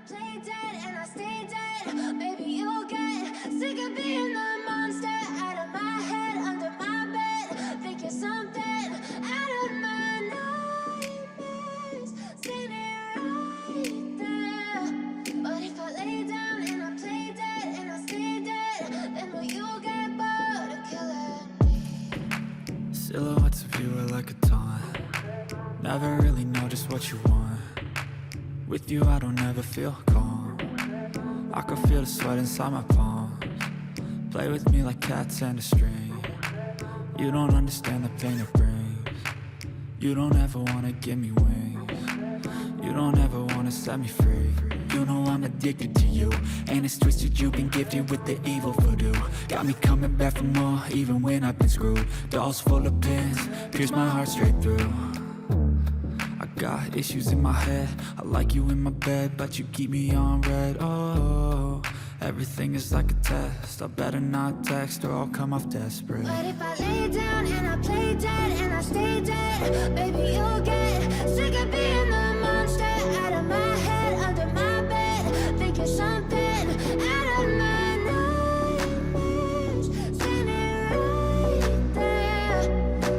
play dead and I stay dead. Maybe you'll get sick of being the monster out of my head, under my bed. Think you're something out of my nightmares, standing right there. But if I lay down and I play dead and I stay dead, then will you get bored of killing me? Silhouettes of you are like a taunt. Never really know just what you want. With you I don't ever feel calm. I can feel the sweat inside my palms. Play with me like cats and a string. You don't understand the pain it brings. You don't ever wanna give me wings. You don't ever wanna set me free. You know I'm addicted to you, and it's twisted, you've been gifted with the evil voodoo. Got me coming back for more, even when I've been screwed. Dolls full of pins, pierce my heart straight through. I got issues in my head, I like you in my bed, but you keep me on red. Oh, everything is like a test, I better not text or I'll come off desperate. But if I lay down and I play dead and I stay dead, baby you'll get sick of being the monster out of my head, under my bed. Think you're something out of my nightmares, standing right there.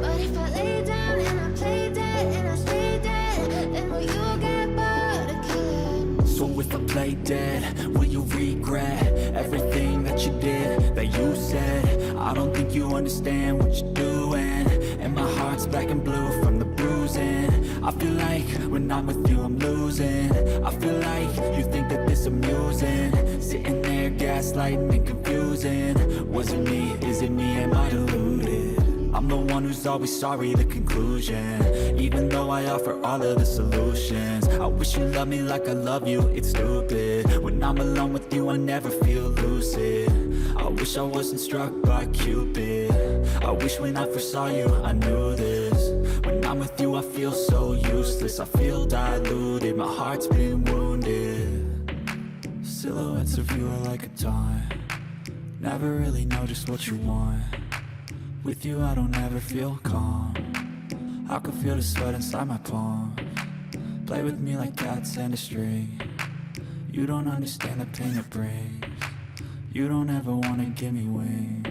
But if I lay down and I play dead and I stay dead, then will you get bored of killing me? So if I play dead, will you regret everything that you did, that you said? I don't think you understand what you're doing, and my heart's black and blue from the bruising. I feel like when I'm with you I'm losing. I feel like you think that this amusing, sitting there gaslighting and confusing. Was it me? Is it me? Am I deluded? I'm the one who's always sorry, the conclusion, even though I offer all of the solutions. I wish you loved me like I love you, it's stupid. When I'm alone with you I never feel lucid. I wish I wasn't struck by Cupid. I wish when I first saw you I knew this. When I'm with you I feel so useless, I feel diluted, my heart's been wounded. Silhouettes of you are like a taunt. Never really know just what you want. With you I don't ever feel calm. I can feel the sweat inside my palms. Play with me like cats and a string. You don't understand the pain it brings. You don't ever wanna give me wings.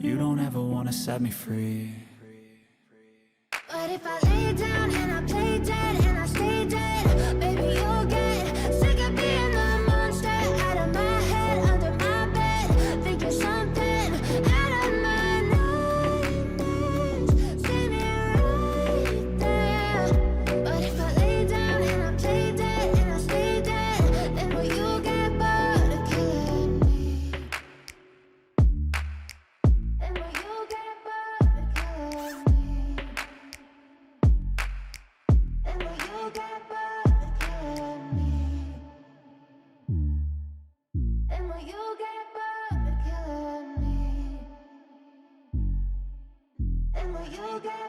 You don't ever wanna set me free. But if I lay down and I play dead and I stay dead, baby you'll get sick of being the monster out of my head, under my bed. Think you're something out of my nightmares, standing right there. But if I lay down and I play dead and I stay dead, then will you get bored of killing me? Then will you get bored of killing me? And will you get bored of killing me? And will you get bored of killing me? And will you get